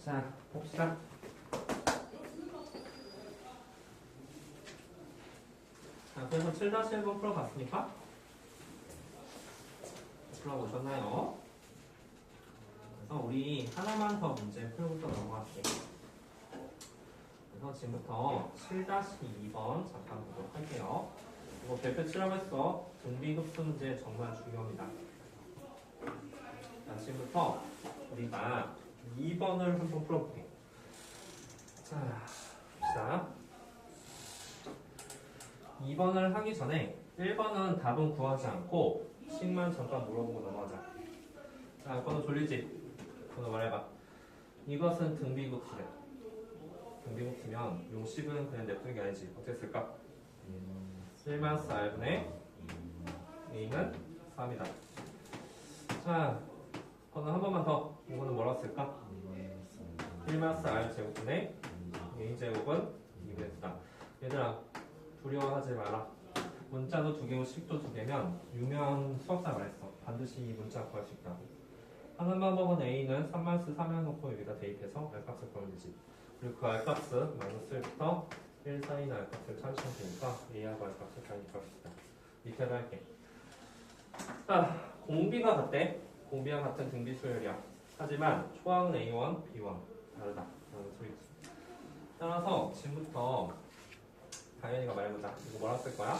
자, 봅시다. 자, 그래서 7-1번 풀어봤으니까 풀어보셨나요? 그래서 우리 하나만 더 문제 풀고서 넘어갈게요. 그래서 지금부터 7-2번 잠깐 보도록 할게요. 이거 별표 치라고 했어. 등비급수 문제 정말 중요합니다. 자, 지금부터 우리가 2번을 한번 풀어볼게요. 자, 봅시다. 2번을 하기 전에 1번은 답은 구하지 않고 식만 잠깐 물어보고 넘어가자. 자, 번호 돌리지? 번호 말해봐. 이것은 등비급수래. 등비급수면 용식은 그냥 냅두는 게 아니지. 어떻게 쓸까? 1-r분의 a는 3이다. 자, 번호 한 번만 더. 이거는 뭐라고 쓸까? 1-r 제곱분의 a 제곱은 2분의 9다. 얘들아, 두려워하지 마라. 문자도 2개고 식도 2개면 유명한 수학자 말했어. 반드시 이 문자 구할 수 있다고. 하는 방법은 a는 3-3 해놓고 여기다 대입해서 r값을 구하면 되지. 그리고 그 r값은 마이너스 1부터 1 사이인 r값을 찾으시면 되니까 a하고 r값을 잘 구할 수 있다. 밑에도 할게. 자, 공비가 같대. 공비와 같은 등비 수열이야. 하지만 초항은 A1, B1 다르다 라는 소리지. 따라서 지금부터 다현이가 말해보자. 이거 뭐라 쓸 거야?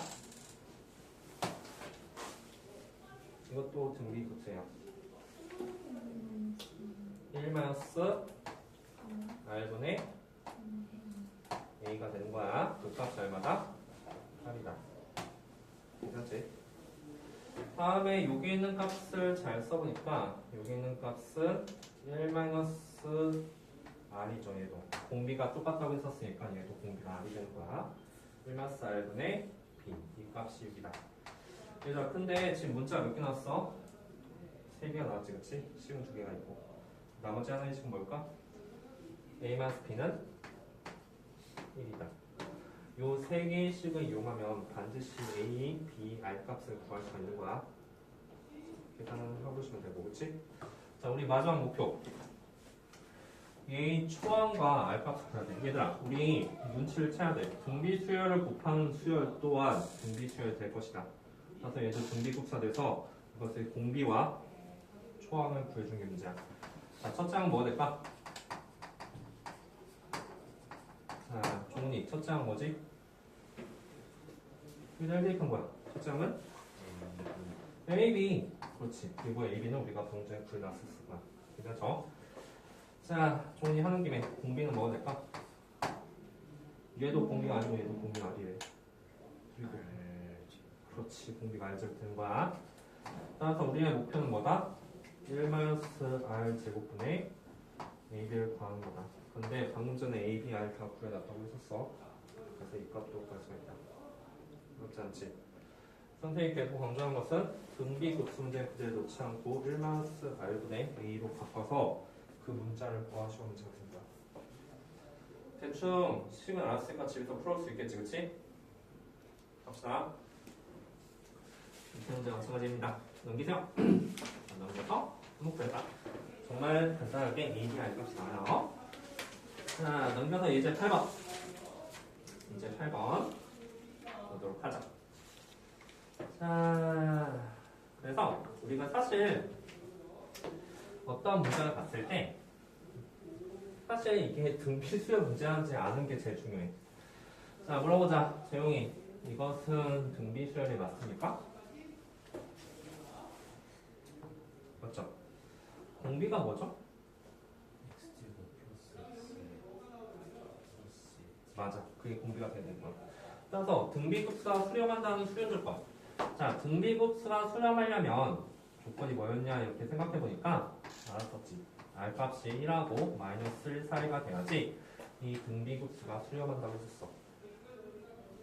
이것도 등비급수야. 1-r분의 a가 되는 거야. 그 값이 얼마다? 8이다. 괜찮지? 다음에 여기 있는 값을 잘 써보니까 여기 있는 값은 1-r이죠. 얘도 공비가 똑같다고 했었으니까 얘도 공비가 r이 되는 거야. 1-r분의 b 이 값이 6이다. 얘들아, 근데 지금 문자 몇 개 나왔어? 3개가 나왔지, 그치? 식은 2개가 있고 나머지 하나의 식은 뭘까? a-b는 1이다. 요 3개의 식을 이용하면 반드시 a, b, r 값을 구할 수가 있는 거야. 계산을 해보시면 되고, 그치? 자, 우리 마지막 목표. a 초항과 r 값을 구해야 돼. 얘들아, 우리 눈치를 채야 돼. 등비 수열을 곱하는 수열 또한 등비 수열이 될 것이다. 그래서 얘도 등비급수가 돼서 이것을 공비와 초항을 구해준 게 문제야. 자, 첫째 항은 뭐가 될까? 자, 종훈이 첫째 항은 뭐지? 여기다 대입한 거야. 첫째 항은 AB. 그렇지. 그리고 AB는 우리가 동전에 불러놨을 거야. 그죠? 자, 종훈이 하는 김에 공비는 뭐가 될까? 얘도 공비가 아니고 얘도 공비가 아니래. 그리고 그렇지. 공비가 R제곱 되는 거야. 따라서 우리의 목표는 뭐다? 1-r 제곱분의 AB를 구하는 거다. 근데 방금 전에 AB, R 다 구해놨다고 했었어. 그래서 이 값도 구할 수가 있다. 그렇지 않지? 선생님이 계속 강조한 것은 등비급수 문제 그대로 놓지 않고 1-r분의 a로 바꿔서 그 문자를 구하시면 문제가 된다. 대충 식은 알았으니까 집에서 풀어올 수 있겠지, 그치? 갑시다. 이 문제가 마찬가지입니다. 넘기세요. 넘겨서 한목표해봐. 정말 간단하게 A, B, R 값이 나와요. 자, 넘겨서 이제 8번. 이제 8번 보도록 하자. 자, 그래서 우리가 사실 어떤 문제를 봤을 때 사실 이게 등비수열 문제인지 아는 게 제일 중요해. 자, 물어보자. 재용이, 이것은 등비수열이 맞습니까? 맞죠? 공비가 뭐죠? 맞아. 그게 공비가 되는 거야. 따라서 등비급수가 수렴한다는 수렴 조건. 자, 등비급수가 수렴하려면 조건이 뭐였냐 이렇게 생각해보니까 알았었지. R값이 1하고 마이너스 1 사이가 돼야지 이 등비급수가 수렴한다고 했었어.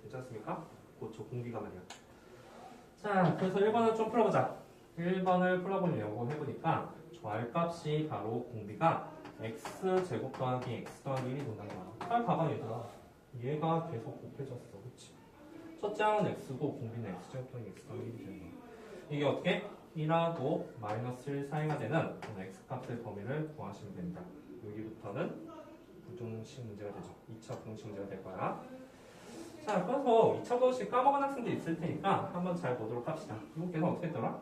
괜찮습니까? 그쵸, 공비가 말이야. 자, 그래서 1번을 좀 풀어보자. 1번을 풀어보려고 해보니까 저 R값이 바로 공비가 X제곱 더하기 X 더하기 1이 된다는 거야. 잘 봐봐, 얘들아. 얘가 계속 곱해졌어. 그치? 첫째 항은 X고 공비는 X제곱 더하기 X 더하기 1이 되는 거야. 이게 어떻게? 1하고 마이너스 1 사이가 되는 X값의 범위를 구하시면 됩니다. 여기부터는 부등식 문제가 되죠. 2차 부등식 문제가 될 거야. 자, 그래서 2차 부등식 까먹은 학생들 있을 테니까 한번 잘 보도록 합시다. 이거 계산 어떻게 했더라?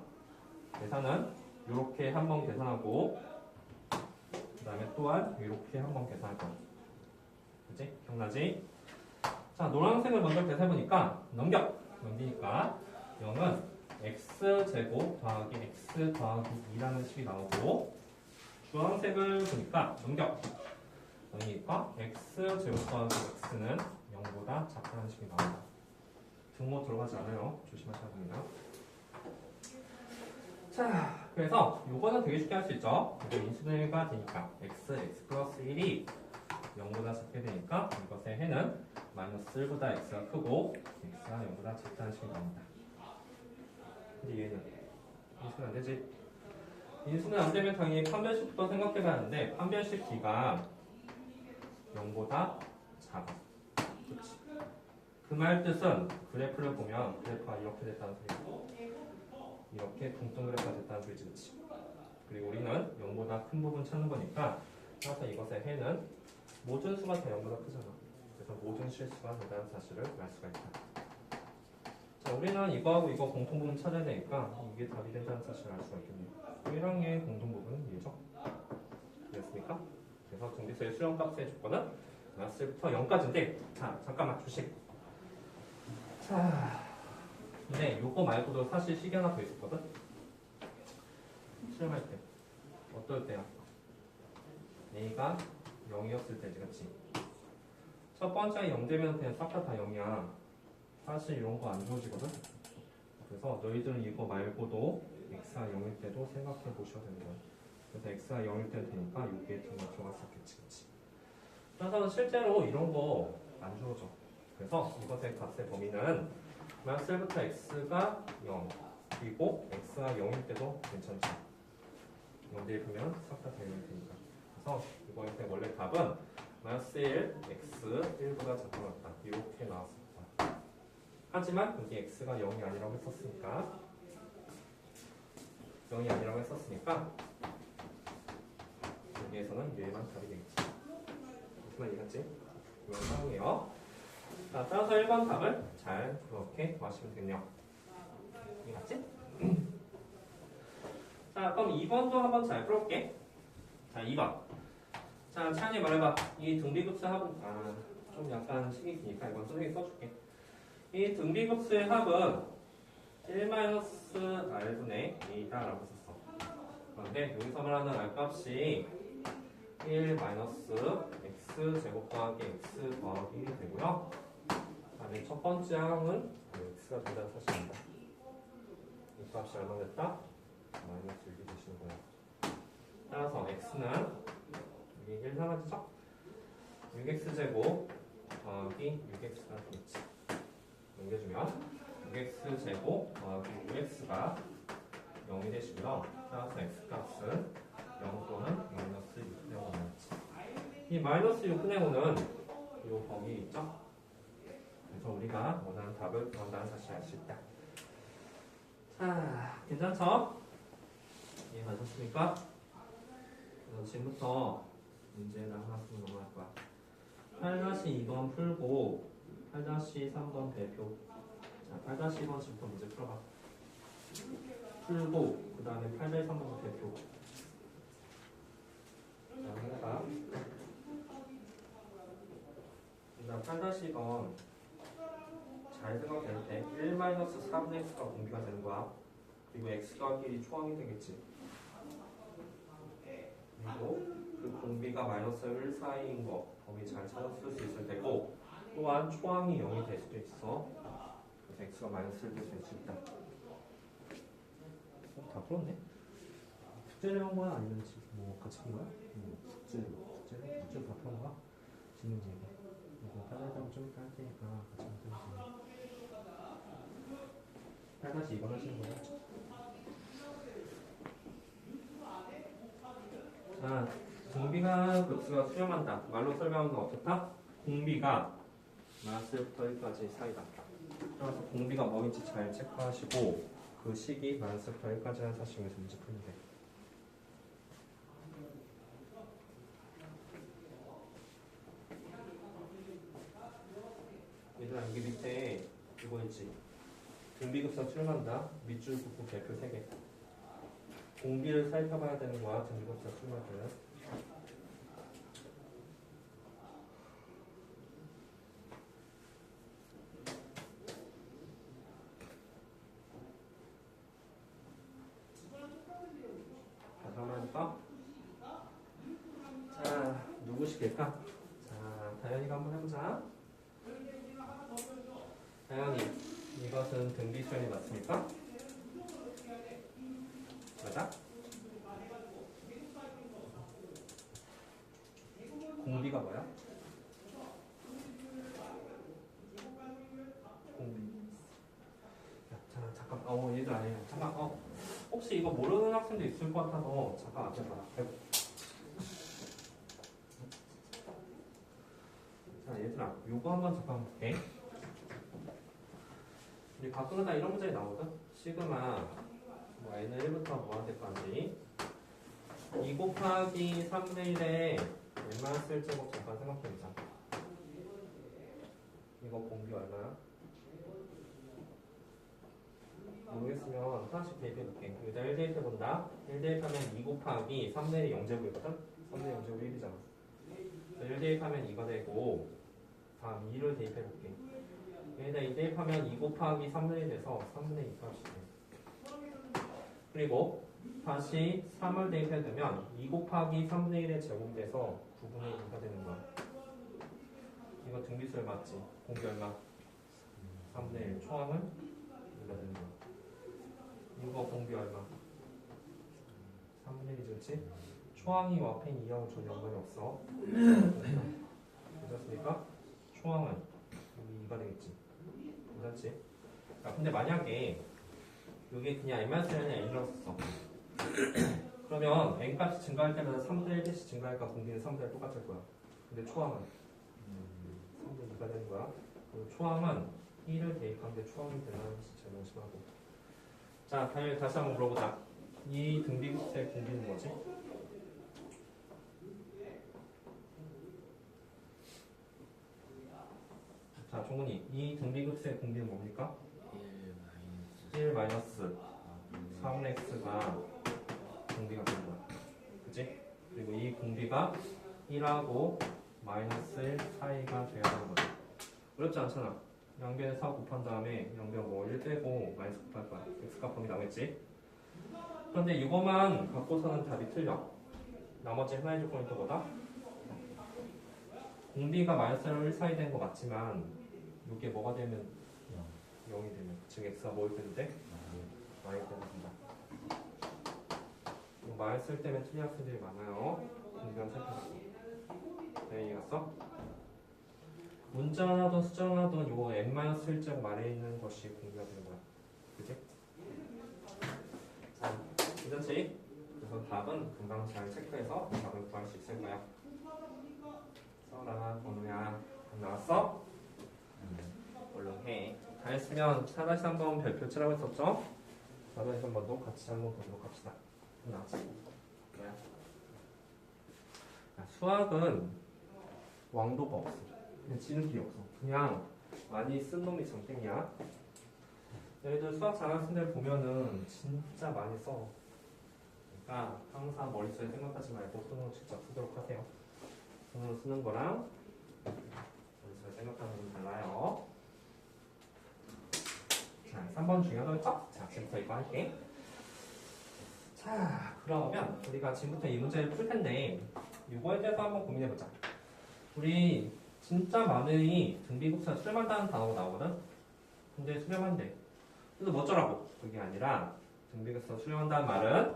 계산은 이렇게 한번 계산하고 그 다음에 또한 이렇게 한번 계산할 거야. 그치? 기억나지? 자, 노란색을 먼저 계산해보니까 넘기니까 0은 x제곱 더하기 x 더하기 2라는 식이 나오고 주황색을 보니까 넘기니까 x제곱 더하기 x는 0보다 작다는 식이 나온다. 등모 들어가지 않아요. 조심하셔야 됩니다. 자, 그래서 요거는 되게 쉽게 할 수 있죠. 이거 인수분해가 되니까 x 플러스 1이 0보다 작게 되니까 이것의 해는 마이너스 1보다 x가 크고 x가 0보다 작다는 식이 나옵니다. 근데 얘는 인수는 안 되지. 인수는 안 되면 당연히 판별식부터 생각해 봐야 하는데 판별식 D가 0보다 작아. 그렇지. 그 말 뜻은 그래프를 보면 그래프가 이렇게 됐다는 소리고 이렇게 동점 그래프가 됐다는 소리지. 그렇지. 그리고 우리는 0보다 큰 부분 찾는 거니까 따라서 이것의 해는 모든 수가 다 0보다 크잖아. 그래서 모든 실수가 된다는 사실을 알 수가 있다. 자, 우리는 이거하고 이거 공통부분 찾아야 되니까 이게 답이 된다는 사실을 알 수가 있겠네요. 1항의 공통부분은 얘죠. 됐습니까? 그래서 등비수의 수렴값의 조건은 마스부터 0까지인데 자, 잠깐만 주식. 자, 근데 요거 말고도 사실 식이 하나 더 있었거든? 수렴할 때 어떨 때야? A가 0이었을 때지, 그치? 첫 번째가 0 되면 그냥 싹 다 0이야. 사실 이런 거 안 좋아지거든? 그래서 너희들은 이거 말고도 x가 0일 때도 생각해 보셔야 되는 거야. 그래서 x가 0일 때는 되니까 여기에 등가 들어갔었겠지, 그치? 그래서 실제로 이런 거 안 주어져. 그래서 이것의 값의 범위는 마이너스 1부터 x가 0 그리고 x가 0일 때도 괜찮지. 0대1 보면 싹 다 0이 되니까. 그래서 이거의 원래 답은 마이너스 1, x 1보다 작다 같다. 이렇게 나왔습니다. 하지만 여기 x가 0이 아니라고 했었으니까 여기에서는 얘만 답이 되겠지. 무슨 이해갔지? 이건 상황이에요. 자, 따라서 1번 답을 잘 그렇게 구하시면 되겠네요. 이해갔지? 자, 그럼 2번도 한번 잘 풀어볼게. 자, 2번. 자, 찬이 말해봐. 이 등비급수 합은 좀 약간 식이 기니까 이건 선생님이 써줄게. 이 등비급수의 합은 1-r분의 a다라고 썼어. 그런데 여기서 말하는 r값이 1-x 제곱 더하기 x 더하기 1이 되고요. 다음에 첫 번째 항은 x가 된다는 사실입니다. 이 값이 얼마 됐다? 마이너스 1이 되시는 거예요. 따라서 x는 여기 1 사라지죠? 6x제곱 더하기 6x가 되겠지. 넘겨주면 6x제곱 더하기 6x가 0이 되시고요. 따라서 x값은 0 또는 마이너스 6분의 5가 나왔지. 이 마이너스 6분의 5는 이 범위 있죠? 그래서 우리가 원하는 답을 구한다는 사실을 알 수 있다. 자, 괜찮죠? 이해가셨습니까? 그래서 지금부터 문제를 하나씩 넘어갈 거야. 8-2번 풀고 8-3번 대표. 자, 8-2번 지금부터 문제 풀어봐. 풀고 그 다음에 8-3번 대표. 자, 해봐. 자, 8-2번 잘 생각할 때 1-4분의 x가 공비가 되는 거야. 그리고 x와 끼리 초항이 되겠지. 그리고 그 공비가 마이너스 1 사이인 거 범위 잘 찾았을 수 있을 테고 또한 초항이 0이 될 수도 있어. 그래서 x가 마이너스 1 될 수 있다. 다 풀었네? 숙제를 한 거야? 아니면 뭐 같이 푼 거야? 숙제를 다 푼 거야? 질문 제기. 이거 따라해서 좀 이따 할 테니까 같이 풀어주세요. 8-2번 하시는 거야? 자, 공비가 급수가 수렴한다. 말로 설명하면 어떻다? 공비가 마이너스부터 1까지 사이다. 따라서 공비가 뭐인지 잘 체크하시고 그 식이 마이너스부터 1까지 하는 사실에서 문제 풀면 돼. 이거 있지. 등비급사 출만다. 밑줄 긋고 별표 3개. 공비를 살펴봐야 되는 거야. 등비급사 출만 때는. 다시 한번 해볼까? 자, 누구 시킬까? 자, 다현이가 한번 해보자. 다현이, 이것은 등비수열이 맞습니까? 맞아? 공비가 뭐야? 공비. 자, 잠깐, 얘들 아니에요. 잠깐, 혹시 이거 모르는 학생도 있을 것 같아서 잠깐 앞에 봐라. 자, 얘들아, 요거 한번 잠깐 볼게. 우리 가끔가다 이런 문제가 나오거든? 시그마, 뭐, n을 1부터 무한대까지 2 곱하기 3분의 1에 웬만한 쓸제곱 잠깐 생각해보자. 이거 공비 얼마야? 모르겠으면 하나씩 대입해볼게. 여기다 1 대입해본다. 1 대입하면 2 곱하기 3분의 1이 0제곱이거든? 3분의 0제곱 1이잖아. 1 대입하면 2가 되고 다음 2를 대입해볼게. 여기다 2 대입하면 2 곱하기 3분의 1 돼서 3분의 2값이 돼. 그리고 다시 3을 대입해두면 2 곱하기 3분의 1의 제곱이 돼서 9분의 2가 되는 거야. 이거 등비수열 맞지? 공비 얼마? 3분의 1. 초항은 2가 되는 거야. 이거 공비 얼마? 3분의 1이지, 그렇지? 초항이 와펜 2하고 전혀 연관이 없어. 괜찮습니까? 초항은 여기 2가 되겠지. 괜찮지? 야, 근데 만약에 여기 그냥 n-1이 n이라고 썼어. 그러면 n값이 증가할 때마다 3분의 1개씩 증가할까 공비는 3분의 1 똑같을 거야. 근데 초항은 3분의 2가 되는 거야. 그리고 초항은 1을 대입하는데 초항이 되는 것이 제일 명심하고. 자, 다시 한번 물어보자. 이 등비급수의 공비는 뭐지? 자, 종훈이, 이 등비급수의 공비는 뭡니까? 1 마이너스 3x가 공비가 되는 거야. 그치? 그리고 이 공비가 1하고 마이너스 1 사이가 돼야 되는 거야. 어렵지 않잖아. 양변에 4 곱한 다음에 양변 뭐 1 빼고 마이너스 곱할 거야. x값 범위 나오겠지? 그런데 이거만 갖고서는 답이 틀려. 나머지 하나의 조건이 또 뭐다? 공비가 마이너스 1 사이 된 거 맞지만 이게 뭐가 되면 0이 되면 즉 x가 뭐일 때도 돼? y일 때도 된다. 마이너스 때문에 틀린 학생들이 많아요. 공비만 살펴보고. 네, 이해갔어? 문자든 수정하든 요 n-1제곱 아래에 있는 것이 공비가 되는 거야. 그치? 자, 괜찮지? 그래서 답은 금방 잘 체크해서 답을 구할 수 있을 거야. 써라, 번호야. 답 나왔어? 얼른 해. 다 했으면 4-3번 별표 치라고 했었죠? 4-3번도 같이 한번 보도록 합시다. 나왔지? 뭐야? 수학은 왕도가 없어. 그냥 지름길이 없어. 그냥 많이 쓴 놈이 장땡이야. 얘들 수학 잘하는 친구들 보면은 진짜 많이 써. 그러니까 항상 머릿속에 생각하지 말고 손으로 직접 쓰도록 하세요. 손으로 쓰는 거랑 머릿속에 생각하는 건 달라요. 자, 3번 중요한 거였죠? 자, 지금부터 이거 할게. 자, 그러면 우리가 지금부터 이 문제를 풀 텐데 이거에 대해서 한번 고민해보자. 우리 진짜 많이 등비급수와 수렴한다는 단어가 나오거든? 근데 수렴한대. 그래서 뭐 어쩌라고? 그게 아니라 등비급수와 수렴한다는 말은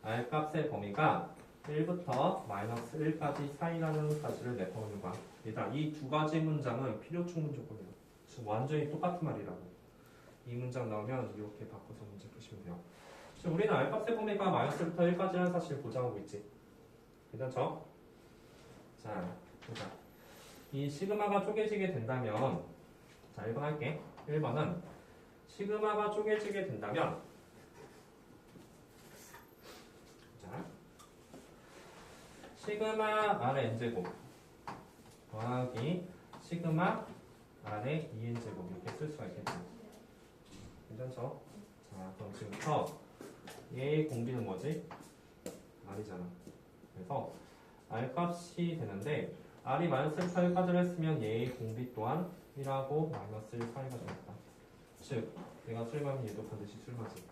R값의 범위가 1부터 마이너스 1까지 사이라는 사실을 내포하는 거야. 일단 이 두 가지 문장은 필요충분 조건이야. 지금 완전히 똑같은 말이라고. 이 문장 나오면 이렇게 바꿔서 문제 푸시면 돼요. 지금 우리는 R값의 범위가 마이너스 1부터 1까지라는 사실을 보장하고 있지. 괜찮죠? 자, 보자. 이 시그마가 쪼개지게 된다면, 자, 1번 할게. 1번은 시그마가 쪼개지게 된다면, 자, 시그마 R의 n제곱 더하기 시그마 R의 2n제곱 이렇게 쓸 수가 있겠죠. 괜찮죠? 자, 그럼 지금부터 얘의 공비는 뭐지? R이잖아. 그래서 R 값이 되는데 R이 마이너스 1까지를 했으면 얘의 공비 또한 1하고 마이너스 1 사이가 되겠다. 즉, 얘가 수렴하면 얘도 반드시 수렴하지.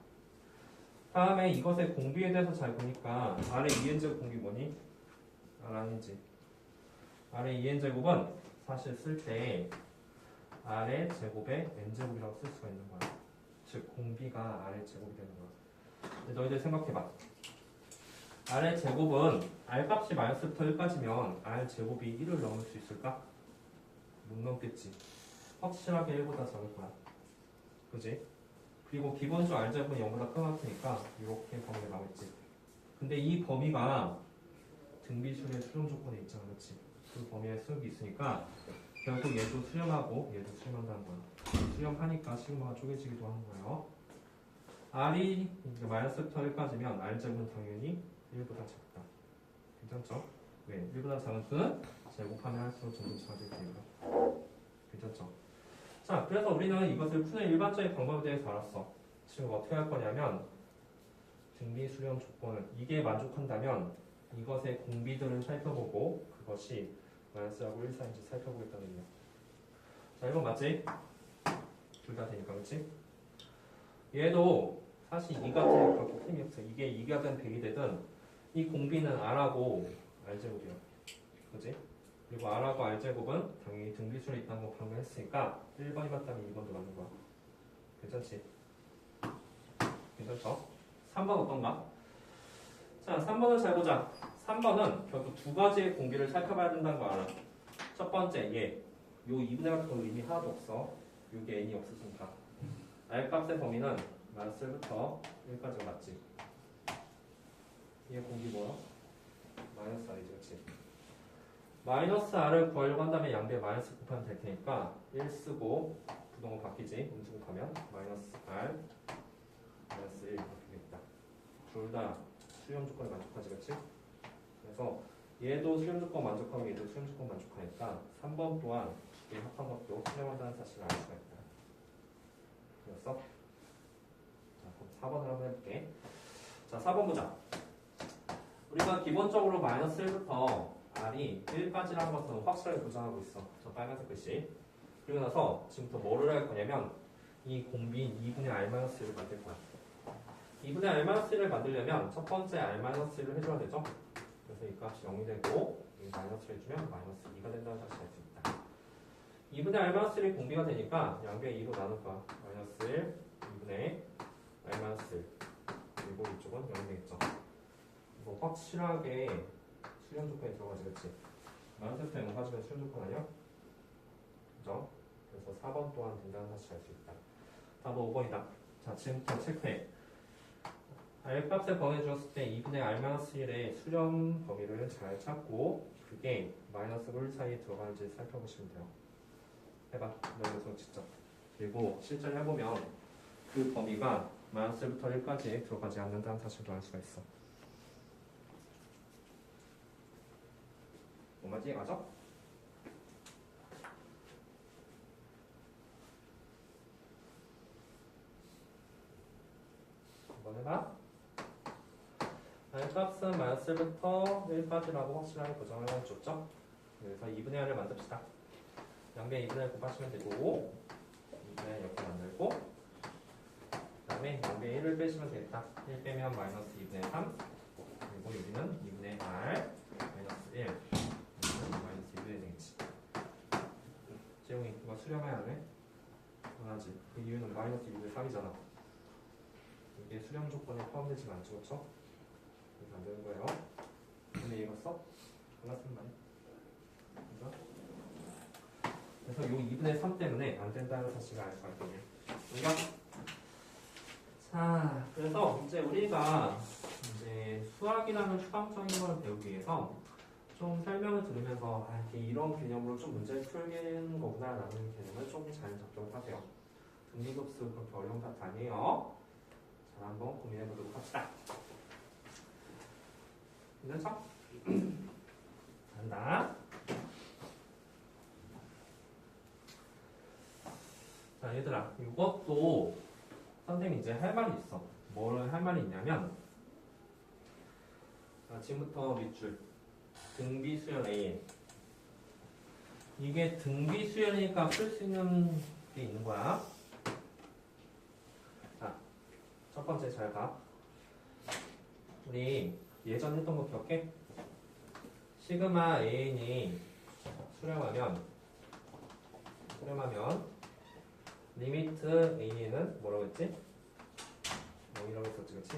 다음에 이것의 공비에 대해서 잘 보니까 R의 2n제곱 공비 뭐니? R 아닌지. R의 2n제곱은 사실 쓸 때 R의 제곱에 n제곱이라고 쓸 수가 있는 거야. 즉, 공비가 R의 제곱이 되는 거야. 근데 너희들 생각해봐. R의 제곱은 R 값이 마이너스부터 1까지면 R 제곱이 1을 넘을 수 있을까? 못 넘겠지. 확실하게 1보다 작을 거야. 그지? 그리고 기본적으로 R 제곱은 0보다 큰 것 같으니까 이렇게 범위가 나오겠지. 근데 이 범위가 등비수의 수렴 조건에 있잖아. 그렇지? 그 범위에 수렴이 있으니까 결국 얘도 수렴하고 얘도 수렴한다는 거야. 수렴하니까 시그마가 쪼개지기도 하는 거예요. R이 마이너스부터 1까지면 R 제곱은 당연히 1보다 작다. 괜찮죠? 왜? 1보다 작은 수는 제곱하면 할수록 점점 작아질 테니까. 괜찮죠? 자, 그래서 우리는 이것을 푸는 일반적인 방법에 대해서 알았어. 지금 어떻게 할 거냐면 등비 수렴 조건을 이게 만족한다면 이것의 공비들을 살펴보고 그것이 마이너스하고 1 사이인지 살펴보겠다는 얘기야. 자, 1번 맞지? 둘 다 되니까, 그렇지? 얘도 사실 2가 그렇게 큰 힘이 없어. 이게 2가 된 100이 되든 이 공비는 R하고 R제곱이야. 그지? 그리고 R하고 R제곱은 당연히 등비수에 있다는 거 방금 했으니까 1번이 맞다면 2번도 맞는 거야. 괜찮지? 괜찮죠? 3번 어떤가? 자, 3번을 잘 보자. 3번은 결국 두 가지의 공비를 살펴봐야 된다는 거 알아. 첫 번째, 얘. 요 2분의 같은 건 의미 하나도 없어. 요게 n이 없으니까. R 값의 범위는 마이너스 1부터 1까지가 맞지. 얘 공비 뭐야? 마이너스 R이지, 그렇지? 마이너스 R을 구하려고 한다면 양변에 마이너스 곱하면 될 테니까 1 쓰고 부동은 바뀌지. 음수 곱하면 마이너스 R 마이너스 1 이렇게 되겠다. 둘 다 수렴 조건에 만족하지, 그렇지? 그래서 얘도 수렴 조건 만족하고 얘도 수렴 조건 만족하니까 3번 또한 두 개 합한 것도 수렴한다는 사실을 알 수가 있다. 그랬어? 자, 그럼 4번을 한번 해볼게. 자, 4번 보자. 우리가 기본적으로 마이너스 1부터 R이 1까지라는 것은 확실하게 보장하고 있어. 저 빨간색 글씨. 그리고 나서 지금부터 뭐를 할 거냐면 이 공비인 2분의 R-1을 만들 거야. 2분의 R-1을 만들려면 첫 번째 R-1을 해줘야 되죠. 그래서 이 값이 0이 되고 이 마이너스를 해주면 마이너스 2가 된다는 사실을 알 수 있다. 2분의 R-1이 공비가 되니까 양변 2로 나눌 거야. 마이너스 1, 2분의 R-1 그리고 이쪽은 0이 되겠죠. 이거 확실하게 수렴 조건에 들어가지, 그렇지? 마이너스부터 0 가지면 수렴 조건 아니야? 그죠? 그래서 4번 또한 된다는 사실을 알 수 있다. 답은 5번이다. 자, 지금부터 체크해. R 값을 정해주었을 때 2분의 R-1의 수렴 범위를 잘 찾고 그게 마이너스 1 사이에 들어가는지 살펴보시면 돼요. 해봐. 너희도 직접. 그리고 실제로 해보면 그 범위가 마이너스 1부터 1까지 들어가지 않는다는 사실도 알 수가 있어. 뭐 맞지? 맞아? 한번 해봐. R값은 마이너스 1부터 1까지라고 확실하게 고정을 해줬죠? 그래서 2분의 R을 만듭시다. 양변 2분의 1 곱하시면 되고 2분의 1 이렇게 만들고 그 다음에 양변 1을 빼시면 되겠다. 1 빼면 마이너스 2분의 3 그리고 여기는 2분의 R 마이너스 1 마이너스 2분의 1 되겠지. 재용이 이거 수렴해야 하네? 당연하지. 그 이유는 마이너스 2분의 3이잖아. 이게 수렴 조건에 포함되지가 않죠, 그렇죠? 이렇게 안 되는 거예요. 근데 이거 써? 몰랐으면 말이야. 그죠? 그래서 요 2분의 3 때문에 안 된다는 사실을 알 수가 있거든요. 우리가 자, 그래서 이제 우리가 이제 수학이라는 추상적인 걸 배우기 위해서 좀 설명을 들으면서 이런 개념으로 좀 문제를 풀는 거구나라는 개념을 좀 잘 적용하세요. 등비급수 그렇게 어려운 파트 아니에요. 자, 한번 고민해 보도록 합시다. 괜찮죠? 간다. 자, 얘들아, 이것도 선생님이 이제 할 말이 있어. 뭘 할 말이 있냐면, 자, 지금부터 밑줄. 등비 수열 A. 이게 등비 수열이니까 풀 수 있는 게 있는 거야. 자, 첫 번째 잘 봐. 우리 예전 했던 거 기억해? 시그마 AN이 수렴하면 리미트 AN은 뭐라고 했지? 0이라고 했었지, 그치?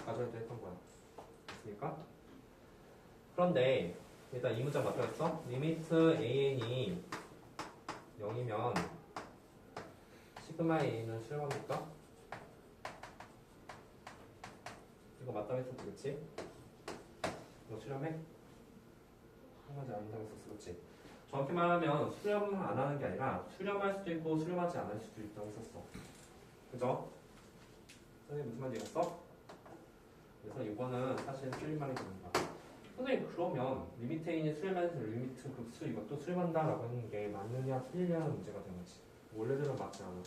가져야 돼 했던 거야. 됐습니까? 그런데 일단 이 문장 맞춰야겠어? 리미트 AN이 0이면 시그마 A는 수렴합니까? 이거 맞다고 했었지, 그치? 이거 수렴해? 수렴하지 않는다고 했었어, 그치? 정확히 말하면 수렴 안 하는 게 아니라 수렴할 수도 있고 수렴하지 않을 수도 있다고 했었어. 그죠? 선생님 무슨 말이었어? 그래서 이거는 사실 틀린 말이 되는 거야. 선생님 그러면 리미트 A는 수렴해서 리미트 급수 이것도 수렴한다라고 하는 게 맞느냐 틀리냐는 문제가 되는 거지. 원래대로 맞지 않아.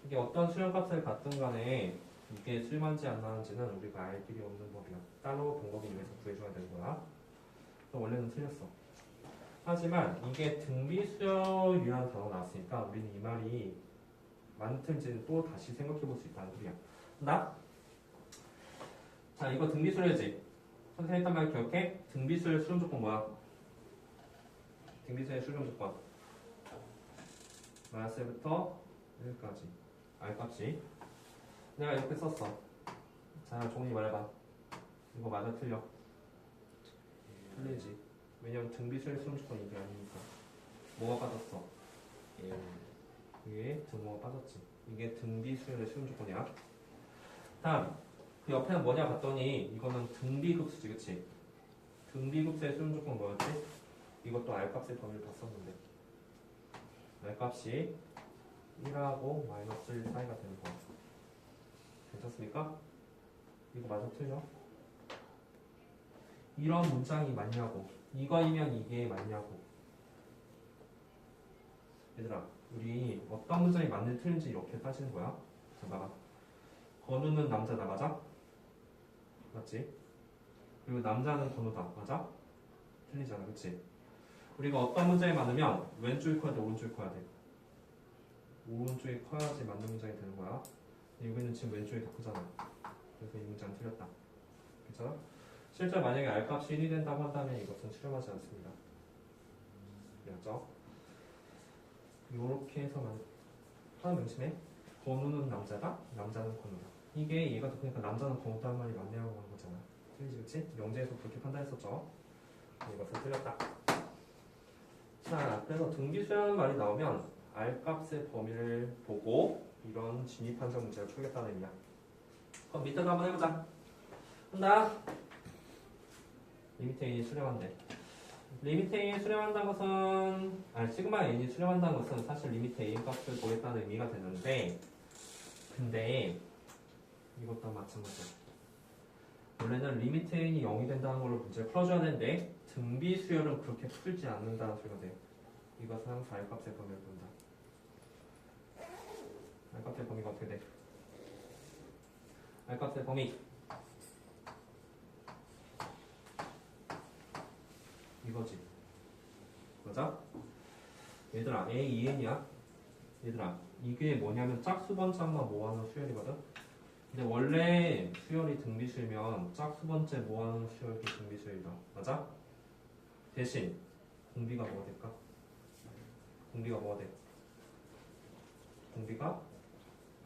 이게 어떤 수렴값을 갖든 간에 이게 수렴한지 안 나는지는 우리가 알 길이 없는 법이야. 따로 방법이 있어서 구해줘야 되는 거야. 그래서 원래는 틀렸어. 하지만 이게 등비수열이라는 단어가 나왔으니까 우리는 이 말이 맞는 틀인지는 또 다시 생각해 볼 수 있다는 소리야. 자, 이거 등비수열이지. 선생님 했던 말 기억해? 등비수열 수렴 조건 뭐야? 등비수열 수렴 조건 마이너스부터 1까지 R값이 내가 이렇게 썼어. 자, 종이 말해봐. 이거 맞아 틀려? 틀리지. 왜냐면 등비수열 수렴 조건이 이게 아니니까. 뭐가 빠졌어? 이게 등호가 빠졌지. 이게 등비수열의 수렴 조건이야. 다음 그 옆에는 뭐냐 봤더니 이거는 등비급수지, 그치? 등비급수의 수렴 조건 뭐였지? 이것도 R값의 범위를 봤었는데 R값이 1하고 마이너스 1 사이가 되는 거야. 괜찮습니까? 이거 맞아 틀려? 이런 문장이 맞냐고. 이거이면 이게 맞냐고. 얘들아, 우리 어떤 문장이 맞는지 틀린지 이렇게 따지는 거야. 자, 봐봐. 건우는 남자다, 맞아? 맞지? 그리고 남자는 건우다, 맞아? 틀리잖아, 그치? 우리가 어떤 문장이 많으면 왼쪽이 커야 돼, 오른쪽이 커야 돼? 오른쪽이 커야지 맞는 문장이 되는 거야. 근데 여기는 지금 왼쪽이 더 크잖아. 그래서 이 문장 틀렸다. 괜찮아? 실제 만약에 R값이 1이 된다고 한다면 이것은 수렴하지 않습니다. 이해했죠? 요렇게 해서만 하나 명심해. 건우는 남자다, 남자는 건우다. 이게 얘가 그러니까 남자는 건우다는 말이 맞냐고 하는 거잖아. 틀리지, 그치? 영재에서 그렇게 판단했었죠. 이것은 틀렸다. 자, 그래서 등비수라는 말이 나오면 R값의 범위를 보고 이런 진입한정 문제를 풀겠다는 의미야. 그럼 밑에도 한번 해보자. 한다. 리미트 A이 수렴한대. 리미트 A이 수렴한다는 것은 시그마 N이 수렴한다는 것은 사실 리미트 A 값을 보겠다는 의미가 되는데 근데 이것도 마찬가지야. 원래는 리미트 N이 0이 된다는 걸로 문제를 풀어줘야 되는데 등비 수열은 그렇게 풀지 않는다는 소리가 돼. 이것은 항상 R값의 범위를 본다. R값의 범위가 어떻게 돼? R값의 범위 이거지. 맞아? 얘들아, A, 2N이야? 얘들아, 이게 뭐냐면 짝수번짝만 모아놓은 수열이거든? 근데 원래 수열이 등비수열이면 짝수번째 모아놓은 수열이 등비수열이다. 맞아? 대신 공비가 뭐가 될까? 공비가 뭐가 돼? 공비가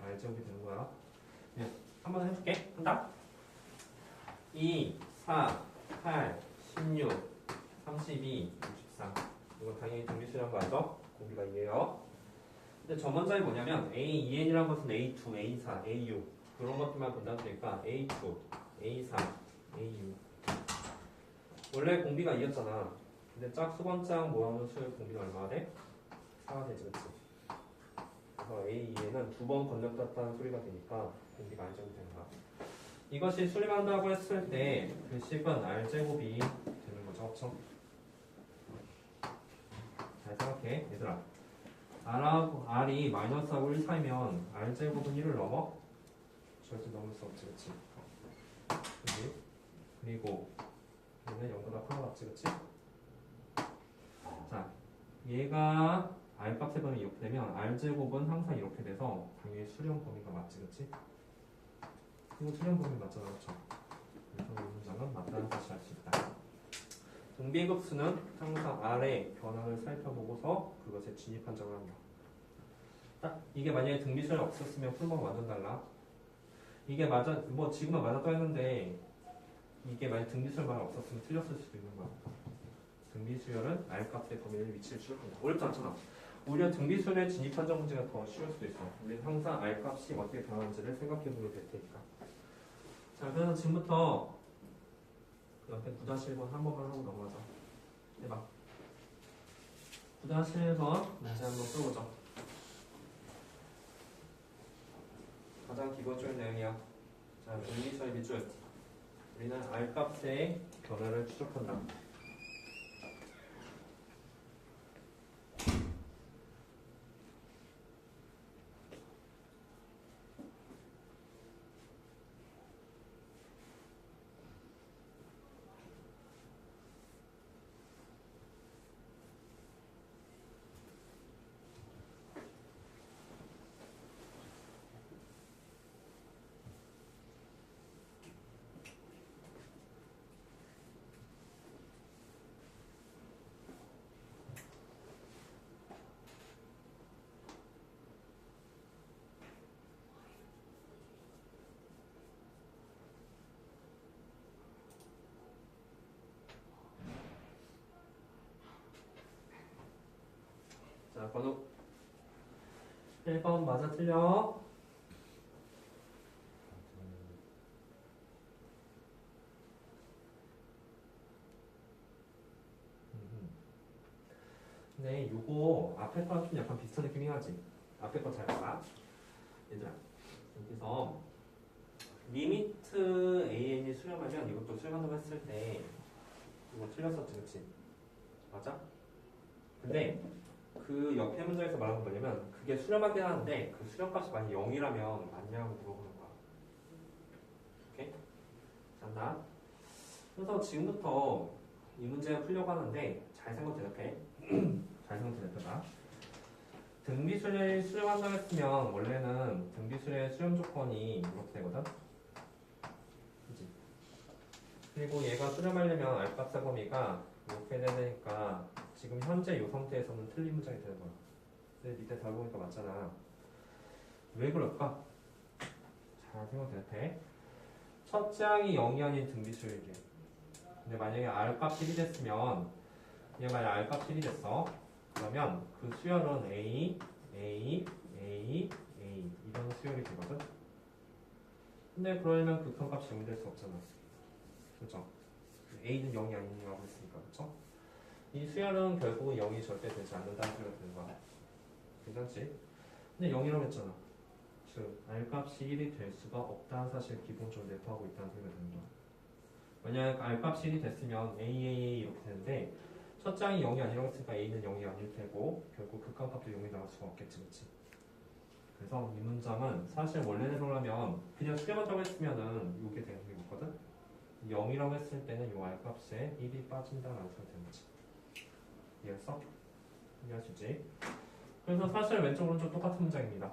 R제곱이 되는 거야. 그냥 한번 해줄게. 한다? 2, 4, 8, 16 32, 64. 이건 당연히 등비수열한 거 알죠? 공비가 2예요. 근데 저 문장이 뭐냐면 A, 2N이라는 것은 A2, A4, A6 그런 것들만 본다는 소리니까 A2, A4, A6 원래 공비가 2였잖아. 근데 짝수번짝 모아놓은 수열 공비가 얼마가 돼? 4가 되지, 그치? 그래서 A, 2N은 두 번 건너뛰었다는 소리가 되니까 공비가 R제곱이 되는 거야. 이것이 수렴한다고 했을 때 그 식은 R제곱이 되는 거죠, 그쵸? 잘 생각해, 얘들아. R이 마이너스하고 1 사이면 R제곱은 1을 넘어? 절대 넘을 수 없지, 그치? 그치? 그리고 얘는 0보다 커가 맞지, 그치? 자, 얘가 R값 세번이 이렇게 되면 R제곱은 항상 이렇게 돼서 당연히 수렴 범위가 맞지, 그치? 이거 수렴 범위 맞잖아, 그쵸? 그래서 이 문장은 맞다는 사실을 알 수 있다. 등비급수는 항상 R의 변화를 살펴보고서 그것에 진입 판정을 한다. 딱 이게 만약에 등비수열이 없었으면 풀범 완전 달라. 이게 맞아, 뭐 지금은 맞았다 했는데 이게 만약 등비수열만 없었으면 틀렸을 수도 있는 거야. 등비수열은 R값의 범위를 위치를 추적한다. 어렵지 않잖아. 오히려 등비수열에 진입 판정 문제가 더 쉬울 수도 있어. 우리는 항상 R값이 어떻게 변하는지를 생각해보게 될 테니까. 자, 그래서 지금부터 그 옆에 9-1번 한 번만 하고 넘어가자. 해봐. 9-1번 문제 한번 풀어보자. 가장 기본적인 내용이야. 자, 등비수열 밑줄. 우리는 R값의 변화를 추적한다. 자, 번호 1번 맞아 틀려? 네, 요거 앞에 거랑 좀 약간 비슷한 느낌이 하지. 앞에 거 잘 봐. 얘들아, 여기서 리미트 AN이 수렴하면 이것도 수렴한다고 했을 때 이거 틀렸었지, 그치? 맞아? 근데 그 옆에 문장에서 말하는 건 뭐냐면 그게 수렴하긴 하는데 그 수렴값이 만약 0이라면 맞냐고 물어보는 거야. 오케이? 잔다. 그래서 지금부터 이 문제를 풀려고 하는데 잘 생각 대답해. 잘 생각 대답해봐. 등비수를 수렴한다고 했으면 원래는 등비수의 수렴 조건이 이렇게 되거든. 그치? 그리고 얘가 수렴하려면 R값 범위가 이렇게 돼야 되니까 지금 현재 이 상태에서는 틀린 문장이 되는 거야. 근데 밑에 다 보니까 맞잖아. 왜 그럴까? 잘 생각 대답해. 첫째 항이 0이 아닌 등비수열이래. 근데 만약에 R값 1이 됐으면 얘 만약 R값 1이 됐어. 그러면 그 수열은 A, A, A, A 이런 수열이 되거든. 근데 그러려면 극한값이 0이 될 수 없잖아. 그죠? A는 0이 아니라고 했으니까. 그쵸? 이 수열은 결국은 0이 절대 되지 않는다는 소리가 되는 거야. 괜찮지? 근데 0이라고 했잖아. 즉 R값이 1이 될 수가 없다는 사실 기본적으로 내포하고 있다는 소리가 되는 거야. 만약 R값이 1이 됐으면 AAA 이렇게 되는데 첫 장이 0이 아니라고 했으니까 A는 0이 아닐 테고 결국 극한값도 0이 나올 수가 없겠지, 그치? 그래서 이 문장은 사실 원래대로라면 그냥 수렴한다고 했으면은 이게 되는 게 있거든? 0이라고 했을 때는 이 R값에 1이 빠진다라는 소리가 되는 거지. 이해했어? 이해할 수 있지? 그래서 사실 왼쪽 오른쪽 똑같은 문장입니다.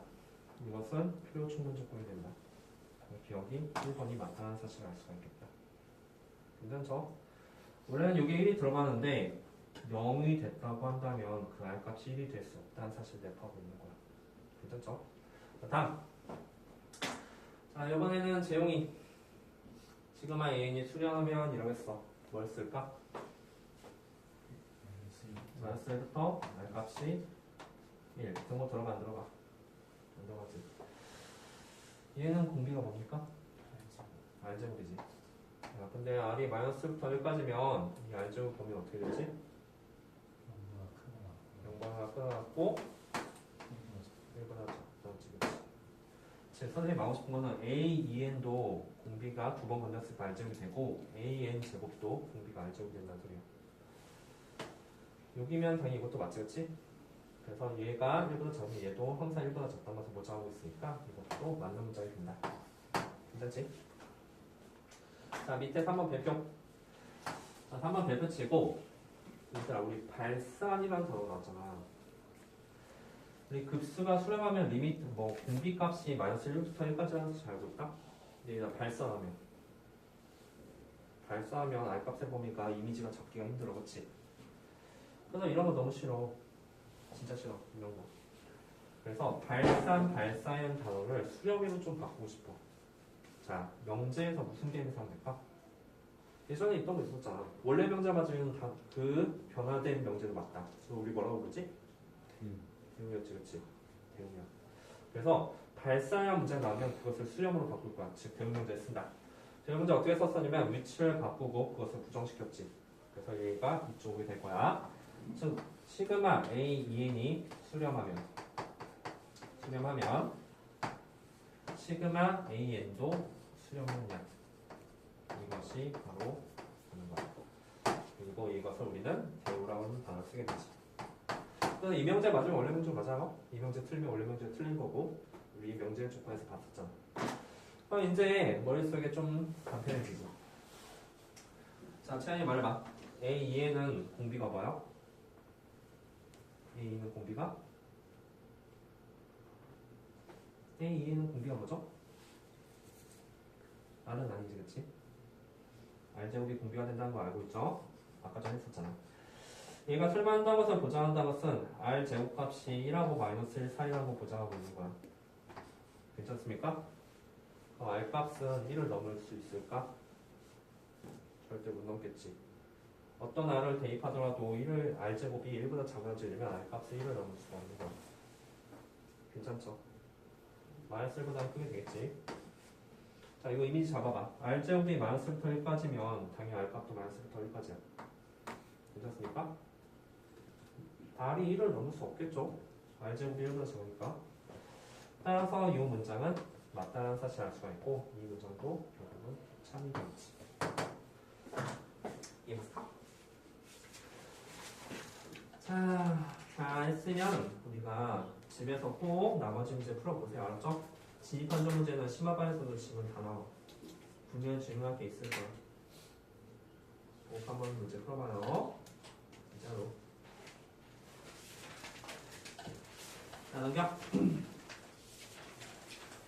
이것은 필요 충분 조건이 된다. 기억이 1번이 맞다는 사실을 알 수가 있겠다. 괜찮죠? 원래는 여기 1이 들어가는데 0이 됐다고 한다면 그 R값이 1이 될 수 없다는 사실을 내포하고 있는 거야. 괜찮죠? 다음. 자, 이번에는 재용이 시그마 AN이 수렴하면 이라고 했어. 뭘 쓸까? 마이너스 1부터 R값이 1. 등호 들어가 안 들어가? 안 들어가지. 얘는 공비가 뭡니까? R제곱이지. 자, 근데 R이 마이너스부터 1까지면 이 R제곱 범위는 어떻게 되지? 0보다 크고 1보다 작다지. 제 선생님이 하고 싶은 거는 AEN도 공비가 두 번 건졌을 때 R제곱이 되고 AN 제곱도 공비가 R제곱이 된다는 소리야. 여기면 당연히 이것도 맞지, 그치? 그래서 얘가 1보다 작으면 얘도 항상 1보다 작다는 것을 보장하고 있으니까 이것도 맞는 문장이 된다. 괜찮지? 자, 밑에 3번 별표. 자, 3번 별표 치고, 얘들아, 우리 발산이라는 단어 나왔잖아. 우리 급수가 수렴하면 리미트, 뭐, 공비값이 마이너스 1부터 1까지라는 잘 알고 있다? 얘가 발산하면 R값의 범위가 이미지가 잡기가 힘들어, 그치? 그래서 이런 거 너무 싫어. 진짜 싫어, 이런 거. 그래서 발사형 단어를 수렴으로 좀 바꾸고 싶어. 자, 명제에서 무슨 개념에서 하면 될까? 예전에 있던 거 있었잖아. 원래 명제 맞으면 다 그 변화된 명제도 맞다. 그래서 우리 뭐라고 부르지? 대응이었지, 그치? 대응이야. 그래서 발사형 문제 나오면 그것을 수렴으로 바꿀 거야. 즉, 대응 명제를 쓴다. 대응 문제 어떻게 썼었냐면 위치를 바꾸고 그것을 부정시켰지. 그래서 얘가 이쪽이 될 거야. 즉, 시그마 A, EN이 수렴하면 시그마 AN도 수렴하느냐. 이것이 바로 되는 거야. 그리고 이것을 우리는 대우라고 하는 단어를 쓰게 되지. 그래서 이 명제 맞으면 원래 명제 맞아요. 이 명제 틀리면 원래 명제 틀린 거고 우리 명제 조건에서 봤었잖아. 그럼 이제 머릿속에 좀 간편해지죠. 자, 채연이 말해봐. A, EN은 공비가 뭐야? A는 공비가? A, EN은 공비가 뭐죠? R은 아니지, 그치? R제곱이 공비가 된다는 거 알고 있죠? 아까 전에 했었잖아. 얘가 출발한다는 것을 보장한다는 것은 R제곱값이 1하고 마이너스 1 사이라고 보장하고 있는 거야. 괜찮습니까? R값은 1을 넘을 수 있을까? 절대 못 넘겠지. 어떤 R을 대입하더라도 R제곱이 1보다 작아지려면 R값은 1을 넘을 수가 없는 거야. 괜찮죠? 마이너스 1보다 크게 되겠지. 자, 이거 이미지 잡아봐. R제곱이 마이너스 1부터 1까지면 당연히 R값도 마이너스 1부터 1까지야. 괜찮습니까? R이 1을 넘을 수 없겠죠? R제곱이 1보다 작으니까. 따라서 이 문장은 맞다는 사실을 알 수가 있고 이 문장도 결국은 참이 되겠지. 이해했어? 자, 잘 했으면 우리가 집에서 꼭 나머지 문제 풀어보세요. 알았죠? 진입한정 문제는 심화반에서도 지금 다 나와. 분명히 질문할 게 있을 거야. 꼭 한번 문제 풀어봐요. 진짜로. 자, 넘겨.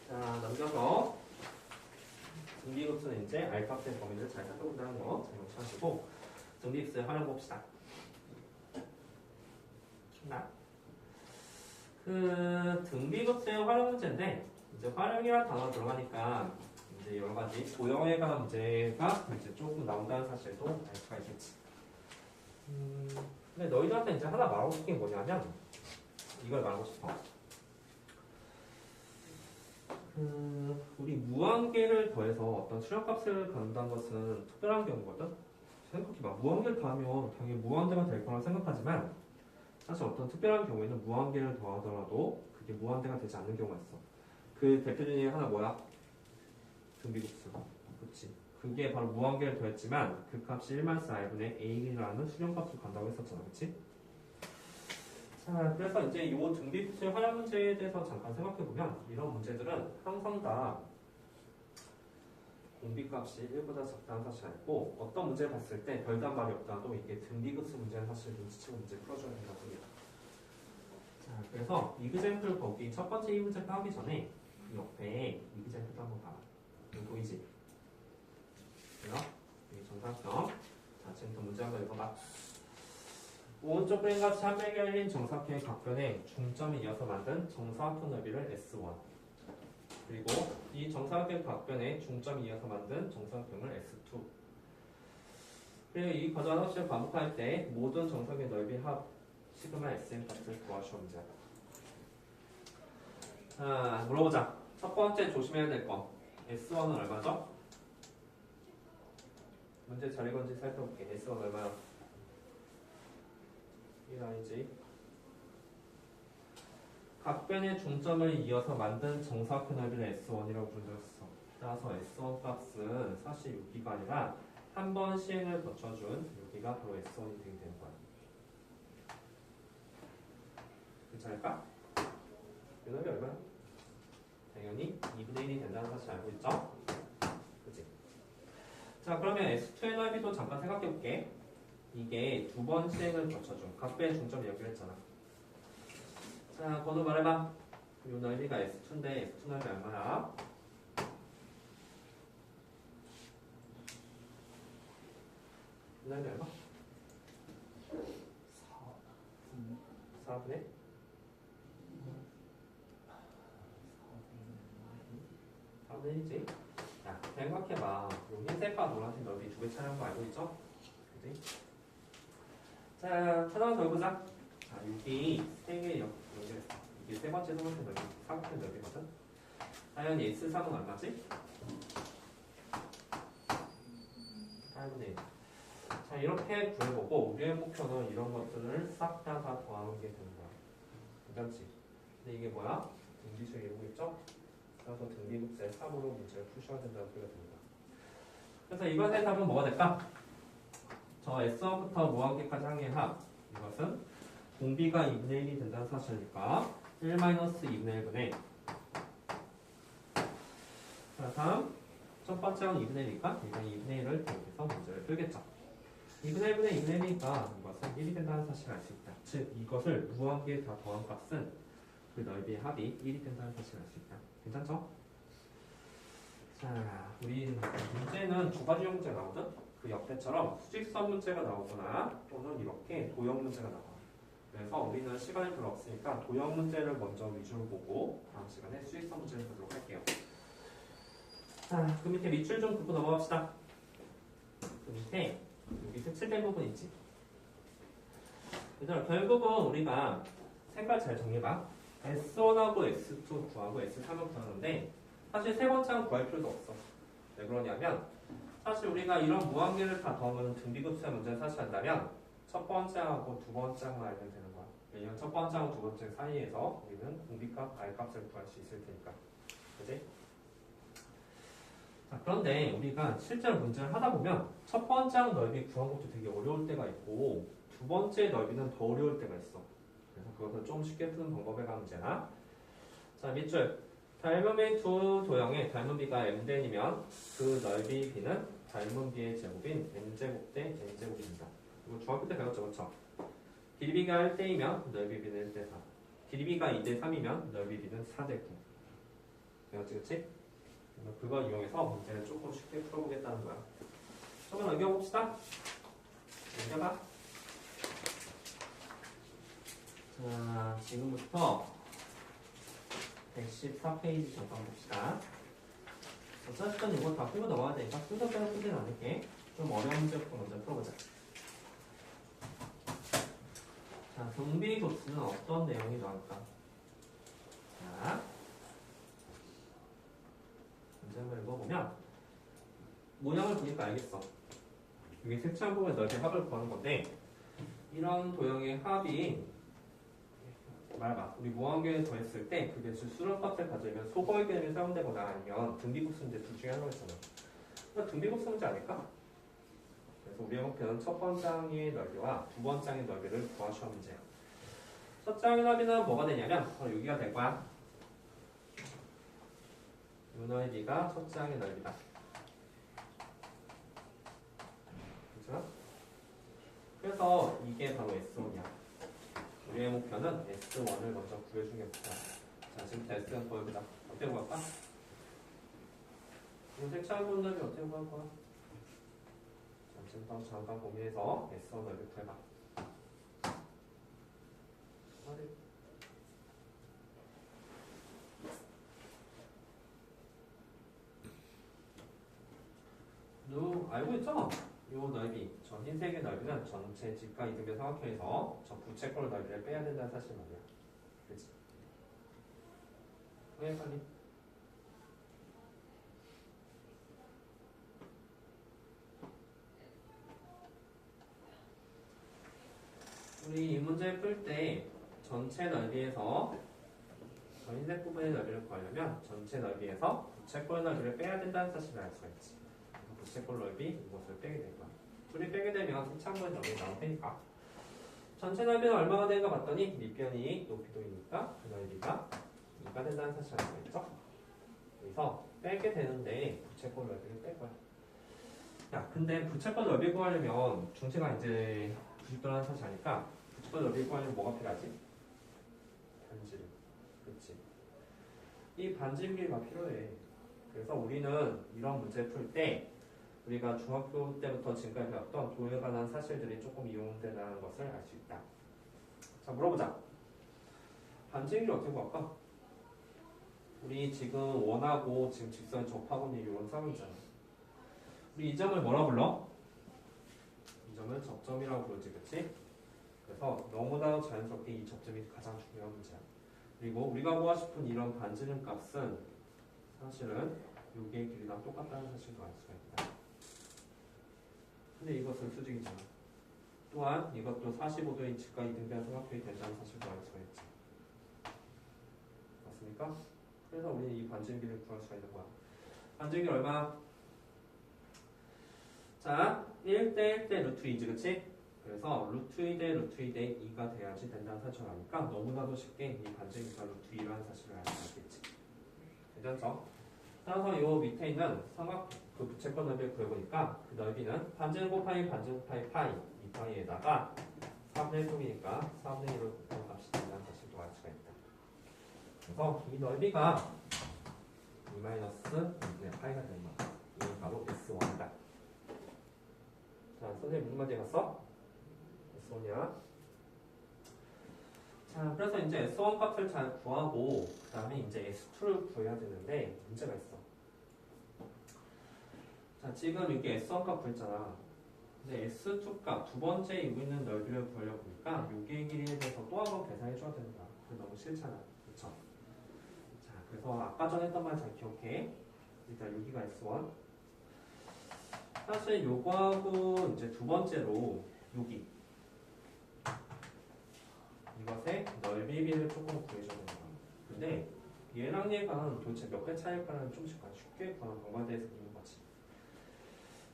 자, 넘겨서 등비급수는 이제 R값의 범위를 잘 살펴본다는 거 잘 명심하시고 등비급수의 활용 봅시다. 그 등비급수의 활용 문제인데 이제 활용이라는 단어가 들어가니까 이제 여러 가지 도형에 관한 문제가 이제 조금 나온다는 사실도 알 수가 있겠지. 근데 너희들한테 이제 하나 말하고 싶은 게 뭐냐면 이걸 말하고 싶어. 우리 무한계를 더해서 어떤 수렴값을 갖는다는 것은 특별한 경우거든. 생각해봐. 무한계를 더하면 당연히 무한대가 될 거라 생각하지만 사실 어떤 특별한 경우에는 무한계를 더하더라도 그게 무한대가 되지 않는 경우가 있어. 그 대표 중에 하나 뭐야? 등비급수. 그렇지. 그게 바로 무한계를 더했지만 그 값이 1-r분의 a라는 수렴값을 간다고 했었잖아. 그렇지? 자, 그래서 이제 이 등비급수의 활용 문제에 대해서 잠깐 생각해보면 이런 문제들은 항상 다 공비값이 1보다 작다는 사실을 알고 어떤 문제를 봤을 때 별다른 말이 없다도 이게 등비급수 문제는 사실 눈치채고 문제 풀어줘야 된다고 해요. 자, 그래서 이그젠플 거기 첫 번째 이 문제 하기 전에 그 옆에 이그젠플도 한번 봐봐. 여기 보이지? 그래요? 여기 정사평. 자, 지금부터 문제 한번 읽어봐. 오른쪽 그림같이 한 백에 열린 정사각형의 각변에 중점이 이어서 만든 정사각형 넓이를 S1 그리고 이 정사각형 각변에 중점이 이어서 만든 정사각형을 S2 그리고 이 과정 하나씩 반복할 때 모든 정사각형 넓이 합 시그마 Sn 값을 구하시오 문제야. 자, 물어보자. 첫 번째 조심해야 될 거 S1은 얼마죠? 문제 잘 읽었는지 살펴볼게. S1 얼마야? 1i지. 각변의 중점을 이어서 만든 정사각형 넓이를 S1이라고 부르셨어. 따라서 S1 값은 사실 여기가 아니라 한 번 시행을 거쳐준 여기가 바로 S1이 되는 거야. 괜찮을까? 이 넓이 얼마야? 당연히 2분의 1이 된다는 사실 알고 있죠? 그치? 자, 그러면 S2의 넓이도 잠깐 생각해 볼게. 이게 두 번째를 거쳐준 각배의 중점 여기로 했잖아. 자, 번호 말해봐. 이 넓이가 S2인데 S2 넓이 얼마야? 이 넓이 얼마? 4분의 4분의 1이지. 야, 생각해봐. 이 흰색과 노란색 넓이 두 개 차이한 거 알고 있죠? 그지? 자, 하나만 더 해보자. 자, 여기 세 개 연결했어. 이게 세 번째, 세 번째 넓이, 사각형 넓이거든. 당연히 S3은 얼마지? 8분의 1. 자, 이렇게 구해보고 우리의 목표는 이런 것들을 싹 다 더하는 게 되는 거야. 괜찮지? 근데 이게 뭐야? 등비수의 예고겠죠? 그래서 등비급수의 3으로 문제를 푸셔야 된다고 소리가 됩니다. 그래서 이번의 답은 뭐가 될까? 저 S1부터 무한계까지 항의 합. 이것은 공비가 2분의 1이 된다는 사실이니까 1-2분의 1분의 자, 다음 첫 번째는 2분의 1이니까 이건 2분의 1을 대입해서 문제를 풀겠죠. 2분의 1분의 2분의 1이니까 이것은 1이 된다는 사실을 알 수 있다. 즉 이것을 무한계에 다 더한 값은 그 넓이의 합이 1이 된다는 사실을 알 수 있다. 괜찮죠? 자, 우리 문제는 두 가지 문제가 나오거든? 그 옆에처럼 수직선 문제가 나오거나 또는 이렇게 도형 문제가 나와. 그래서 우리는 시간이 별로 없으니까 도형 문제를 먼저 위주로 보고 다음 시간에 수직선 문제를 보도록 할게요. 자, 그 밑에 밑줄 좀 긋고 넘어갑시다. 그 밑에 여기 색칠된 부분 있지? 얘들아, 결국은 우리가 색깔 잘 정해봐. S1하고 S2 구하고 S3을 구하는데 사실 세 번째는 구할 필요도 없어. 왜 그러냐면 사실 우리가 이런 무한계를 다 더하면 등비급수의 문제를 사실 한다면 첫 번째하고 두 번째만 알면 되는 거야. 왜냐면 첫 번째하고 두 번째 사이에서 우리는 공비값, R값을 구할 수 있을 테니까. 그치? 자, 그런데 우리가 실제로 문제를 하다 보면 첫 번째 넓이 구한 것도 되게 어려울 때가 있고 두 번째 넓이는 더 어려울 때가 있어. 그래서 그것을 좀 쉽게 푸는 방법에 관한 문제나 자, 밑줄 닮음의 두 도형의 닮은 비가 m대이면 그 넓이 b는 닮은 비의 제곱인 n제곱 대 n제곱입니다. 이거 중학교 때 배웠죠, 그렇죠? 길이비가 1대이면 넓이 b는 1대 4 길이비가 2대 3이면 넓이 b는 4대 9 배웠지, 그치? 그거 이용해서 문제를 조금 쉽게 풀어보겠다는 거야. 조금 넘겨봅시다. 넘겨봐. 자, 지금부터 114페이지 잠깐 봅시다. 어차피 이거 다 풀고 넘어가야 되니까 순서대로 풀지는 않을게. 좀 어려운 문제부터 먼저 풀어보자. 자, 등비급수는 어떤 내용이 나올까? 자, 문제 한번 읽어보면 모양을 보니까 알겠어. 여기 색칠한 부분에 넓이 합을 구하는 건데 이런 도형의 합이 말해봐. 우리 무한계를 더했을 때 그게 수렴값을 가지면 소거의 개념이 사용되거나 아니면 등비급수 문제 둘 중에 하나가 있잖아. 그러니까 등비급수 문제 아닐까? 그래서 우리의 목표는 첫 번장의 넓이와 두 번장의 넓이를 구하셔 문제야. 첫 장의 넓이는 뭐가 되냐면 바로 여기가 될 거야. 이 넓이가 첫 장의 넓이다. 그렇죠? 그래서 이게 바로 S1이야. 우리의 목표는 S1을 먼저 구해주는 게 목표야. 자, 지금부터 S1 보여보자. 어떻게 구할까? 이 색깔 본 넓이 어떻게 구할 거야? 지금부터 잠깐 고민해서 S1 넓이 구해봐. 너 알고 있죠? 이 넓이, 저 흰색의 넓이는 전체 직각 이등변 삼각형에서 저 부채꼴 넓이를 빼야 된다는 사실 말이야. 그치? 왜 빨리? 우리 이 문제 풀 때 전체 넓이에서 저 흰색 부분의 넓이를 구하려면 전체 넓이에서 부채꼴 넓이를 빼야 된다는 사실을 알 수가 있지. 부채꼴 넓이 이것을 빼게 될 거야. 둘이 빼게 되면 세창분의 넓이 나올 테니까 전체 넓이는 얼마가 되는가 봤더니 밑변이 높이도이니까 그 넓이가 2가 된다는 사실을 알고 있죠. 그래서 빼게 되는데 부채꼴 넓이를 뺄 거야. 야, 근데 부채꼴 넓이 구하려면 중심가 이제 90도라는 사실 아니까 부채꼴 넓이 구하려면 뭐가 필요하지? 반지름. 그치? 이 반지름비가 필요해. 그래서 우리는 이런 문제 풀 때 우리가 중학교 때부터 지금까지 배웠던 도에 관한 사실들이 조금 이용된다는 것을 알 수 있다. 자, 물어보자. 반지름비를 어떻게 구할까? 우리 지금 원하고 지금 직선을 접하고 있는 이런 상황이잖아. 우리 이 점을 뭐라 불러? 이 점을 접점이라고 부르지, 그치? 그래서 너무나 자연스럽게 이 접점이 가장 중요한 문제야. 그리고 우리가 구하고 싶은 이런 반지름 값은 사실은 여기의 길이랑 똑같다는 사실도 알 수가 있다. 근데 이것은 수직이잖아. 또한 이것도 45도의 직각 이등변 삼각형이 된다는 사실도 알 수가 있지. 맞습니까? 그래서 우리는 이 반지름비를 구할 수가 있는 거야. 반지름비 얼마? 자, 1대 1대 루트 2지, 그치? 그래서 루트 2 대 루트 2 대 2가 돼야지 된다는 사실을 아니까 너무나도 쉽게 이 반지름비가 루트 2라는 사실을 알 수 있겠지. 괜찮죠? 따라서 이 밑에 있는 삼각 그 부채꼴 넓이를 구해보니까 그 넓이는 반지름 곱하기 반지름 곱하기 파이 이 파이에다가 3분의 1곱이니까 3분의 1을 곱하는 값이 된다는 사실도 알 수가 있다. 그래서 이 넓이가 2-2분의 파이가 되는 거야. 이게 바로 S1이다. 자, 선생님 무슨 말인지 봤어? S1이야. 자, 그래서 이제 S1 값을 잘 구하고 그 다음에 이제 S2를 구해야 되는데 문제가 있어. 자, 지금 이게 S1 값 구했잖아. 근데 S2 값 두 번째 이고 있는 넓이를 구하려고 보니까 요게 길이에 대해서 또 한 번 계산해 줘야 되는 거야. 그게 너무 싫잖아. 그쵸? 자, 그래서 아까 전에 했던 말 잘 기억해. 일단 여기가 S1. 사실 요거하고 이제 두 번째로 여기 이것의 넓이비를 조금 구해줘야 되는 거야. 근데 얘랑 얘가 도대체 몇 배 차이일까는 좀씩 쉽게 구하는 방법에 대해서 있는 거지.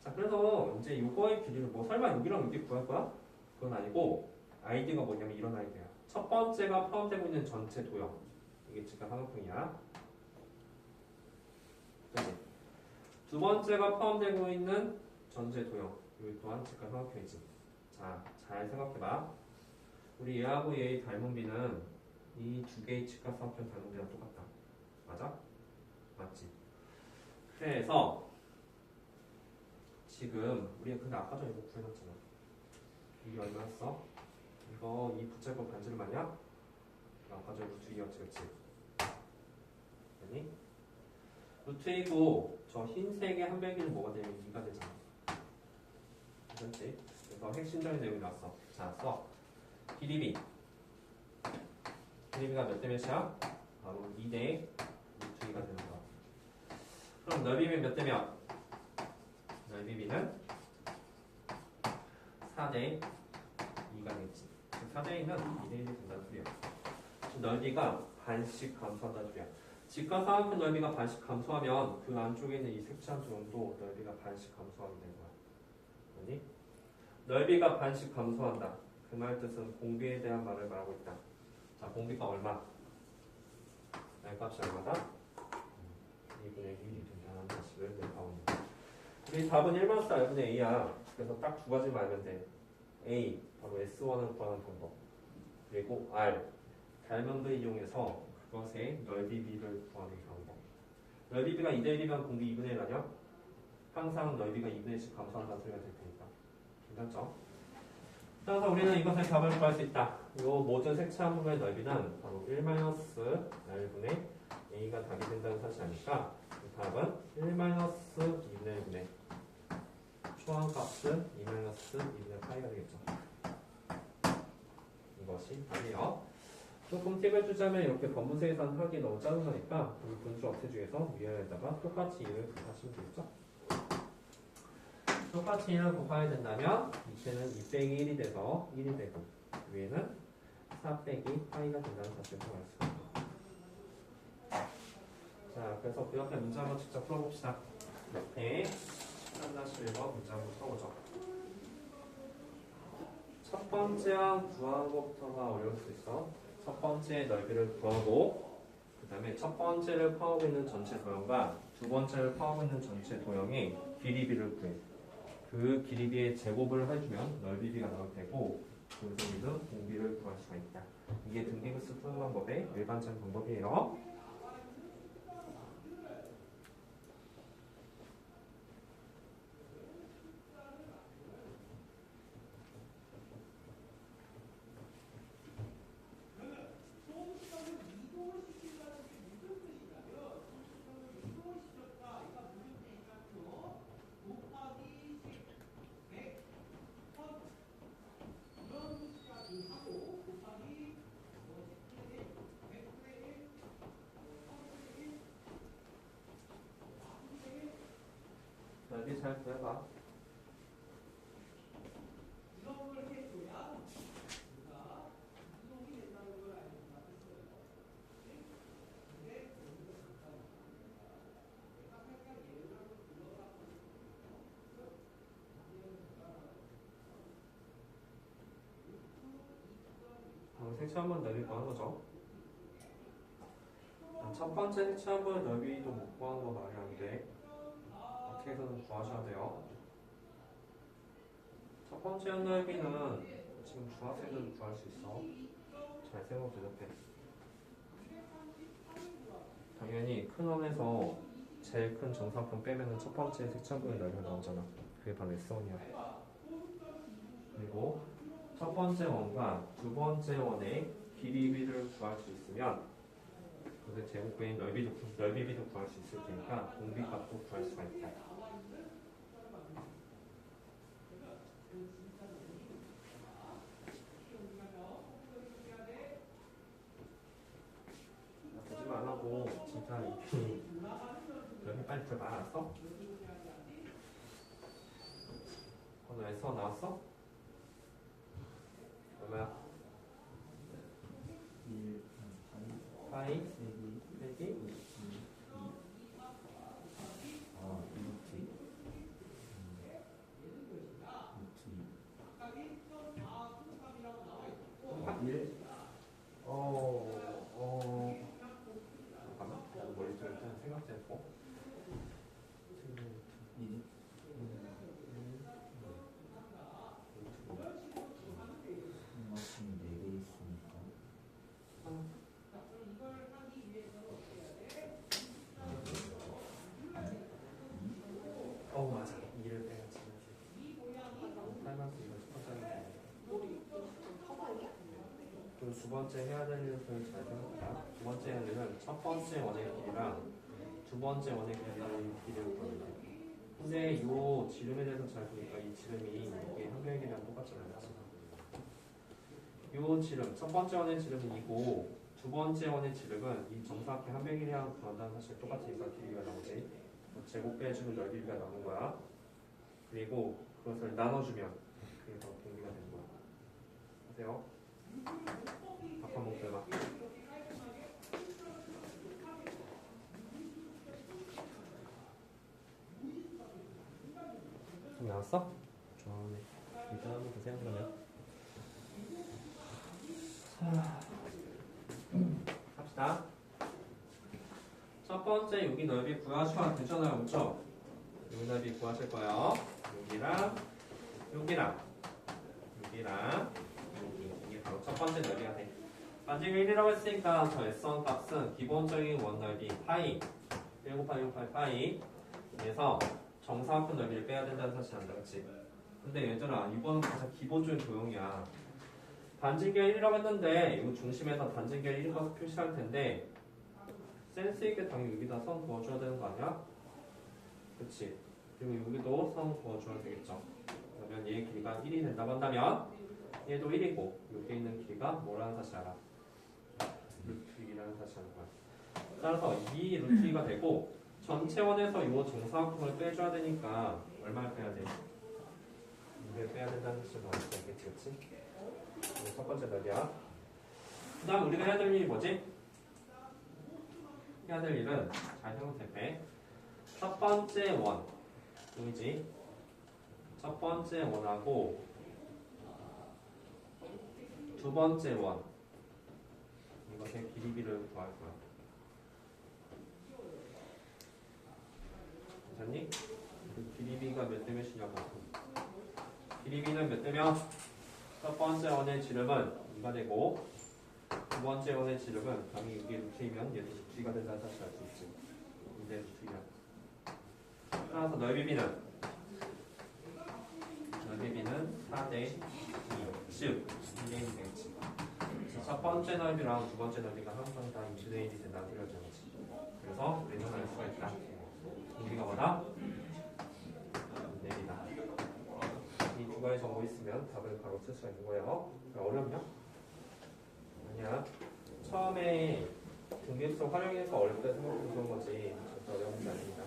자, 그래서 이제 요거의 길이를 뭐 설마 여기랑 여기 구할 거야? 그건 아니고 아이디어가 뭐냐면 이런 아이디어야. 첫 번째가 포함되고 있는 전체 도형. 이게 지금 삼각형이야. 그치? 두 번째가 포함되고 있는 전체 도형. 여기 또한 직각 삼각형이지. 자, 잘 생각해봐. 우리 얘하고 얘의 닮은 비는 이 두 개의 직각 삼각형 닮은 비랑 똑같다. 맞아? 맞지? 그래서 지금 우리가 근데 아까 전에 이거 구해놨잖아. 이게 얼마였어? 이거 이 부채꼴 반지름 아니야? 아까 전에 루트 2였지, 그치? 아니? 루트 2고 저 흰색의 한 배기는 뭐가 되면 2가 되잖아. 그렇지? 그래서 핵심적인 내용이 나왔어. 자, 써. 길이비. 길이비가 몇 대 몇이야? 바로 2대 루트 2가 되는 거야. 그럼 넓이비 몇 대 몇? 넓이비는 4대 2가 되겠지. 4대 2는 2대 1이 된다는 소리야. 넓이가 반씩 감소한다는 소리야. 직각 삼각형 넓이가 반씩 감소하면 그 안쪽에 있는 이 색채한 도형도 넓이가 반씩 감소하게 되는 거야. 아니? 넓이가 반씩 감소한다. 그 말 뜻은 공비에 대한 말을 말하고 있다. 자, 공비가 얼마? R값이 얼마다? 2분의 1이 된다는 사실을 내가고 있는 거야. 우리 답은 1-R분의 A야. 그래서 딱 두 가지만 알면 돼. A, 바로 S1을 구하는 방법. 그리고 R, 닮은을 이용해서 그것의 넓이 B를 구하는 방법. 넓이 B가 2대 1이면 공비 2분의 1 아니야? 항상 넓이가 2분의 1씩 감소한다는 소리가 될 테니까. 괜찮죠? 따라서 우리는 이것의 답을 구할 수 있다. 이 모든 색채한 부분의 넓이는 바로 1-R분의 A가 답이 된다는 사실이 아니까 이 답은 1-2분의 1분의 초항값은 2-2분의 파이가 되겠죠. 이것이 답이에요. 조금 팁을 주자면 이렇게 검은색에서는 하기 너무 짜증나니까 이 분수 없애주기에서 위에다가 똑같이 1을 곱하시면 되겠죠. 똑같이 1을 곱해야 된다면 밑에는 2 빼기 1이 돼서 1이 되고 위에는 4 빼기 파이가 된다는 사실을 알 수가 있습니다. 자, 그래서 그 옆에 문제 한번 직접 풀어봅시다. 옆에 1-1번 문제 한번 풀어보죠. 첫 첫 번째 항 구하는 것부터가 어려울 수 있어. 첫 번째 넓이를 구하고 그 다음에 첫 번째를 파하고 있는 전체 도형과 두 번째를 파하고 있는 전체 도형의 길이비를 구해. 그 길이비의 제곱을 해주면 넓이비가 나올 테고 공비는 공비를 구할 수가 있다. 이게 등비급수 푸는 방법의 일반적인 방법이에요. 넓이 잘 구해봐. 색채 한번 넓이 구하는 거죠. 첫 번째 색채 한 번의 넓이도 못 구하는 거 말이 안 돼. 어떻게 해서든 구하셔야 돼요. 첫 번째 한 넓이는 지금 중학생들도 구할 수 있어. 잘 생각 대답해. 당연히 큰 원에서 제일 큰 정사각형 빼면은 첫 번째 색채 한 번의 넓이가 나오잖아. 그게 바로 S1이야. 그리고 첫 번째 원과 두 번째 원의 길이비를 구할 수 있으면 그 제곱배인 넓이비도 구할 수 있을 테니까 공비값도 구할 수가 있다. 거짓말 안 하고 진짜 넓이 빨리 구해봐. 알았어? 오늘 S1 나왔어? 얼마야? 1, 파이? 3기, 1기? 2, 아, 2루트 2, 루트 1, 잠깐만. 머리 좀 일단 생각 좀 해보. 2, 마침 4개 있으니까 맞아. 2를 빼야지. 8만큼 이거 슈퍼짜리. 그리고 두 번째 해야 될 일을 잘 생각해봐. 두 번째 해야 될 일은 첫 번째 원의 길이랑 두 번째 원의 길이를 구하면 돼. 근데 이 지름에 대해서 잘 보니까 이 지름이 이게 한경의 길이랑 똑같잖아요. 이 지름, 첫 번째 원의 지름은 2고 두 번째 원의 지름은 이 정사각형 한경의 길이랑 구한다는 사실 똑같으니까 길이가 나오지. 제곱 빼주면 넓이가 나오는 거야. 그리고 그것을 나눠주면 그게 더 공비가 되는 거야. 아세요? 밥 한번 먹어봐. 좀 나왔어? 좋아하네. 일단 한번 보세요 그러면. 합시다. 첫 번째 여기 넓이 구하셔야 되잖아요. 그렇죠? 여기 넓이 구하실 거예요. 여기랑 여기랑 여기랑 이게 바로 첫 번째 넓이가 돼. 반지름 1이라고 했으니까 저 S1 값은 기본적인 원 넓이 파이 1 곱하기 1 곱하기 파이 에서 정사각형 넓이를 빼야 된다는 사실 안다. 그치? 근데 얘들아 이거는 가장 기본적인 도형이야. 반지름 1이라고 했는데 이거 중심에서 반지름 1이라고 표시할 텐데 센스 있게 당연히 여기다 선 그어줘야 되는 거 아니야? 그치? 그리고 여기도 선 그어줘야 되겠죠. 그러면 얘의 길이가 1이 된다고 한다면 얘도 1이고 여기 있는 길이가 뭐라는 사실 알아? 루트 2라는 사실 아는 거야. 따라서 이 루트 2가 되고 전체 원에서 이 정사각형을 빼줘야 되니까 얼마를 빼야 돼? 이걸 빼야 된다는 사실도 알수 있겠지, 그치? 이게 첫 번째 넓이야. 그 다음 우리가 해야 될 일이 뭐지? 해야 될 일은 잘 생각해. 첫 번째 원 보이지? 첫 번째 원하고 두 번째 원. 이것의 비리비를 구할 거야. 괜찮니? 비리비가 몇 대 몇이냐고. 비리비는 몇 대 몇? 첫 번째 원의 지름은 2가 되고 두 번째 원의 지름은 당연히 이게 루트이면 얘도 루트가 된다는 사실을 알 수 있지. 2대 루트이면. 따라서 넓이비는 4대 2. 즉 2대 1이 되겠지. 첫 번째 넓이랑 두 번째 넓이가 항상 다 2대 1이 된다는 소리가 되겠지. 그래서 우리는 알 수가 있다. 우리가 뭐다? 2대 1이다. 이 두 가지 정보 있으면 답을 바로 쓸 수가 있는 거예요. 어렵냐? 아니야. 처음에 등비흡수 활용해서 어렵다 생각해서 그런 거지. 절대 어려운 게 아닙니다.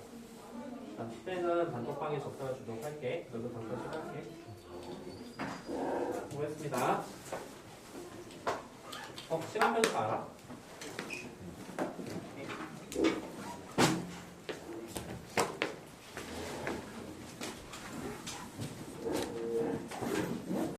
그때는 단톡방에 접근을 주도록 할게. 너도 단톡 시작할게. 수고했습니다. 시간 변수 알아?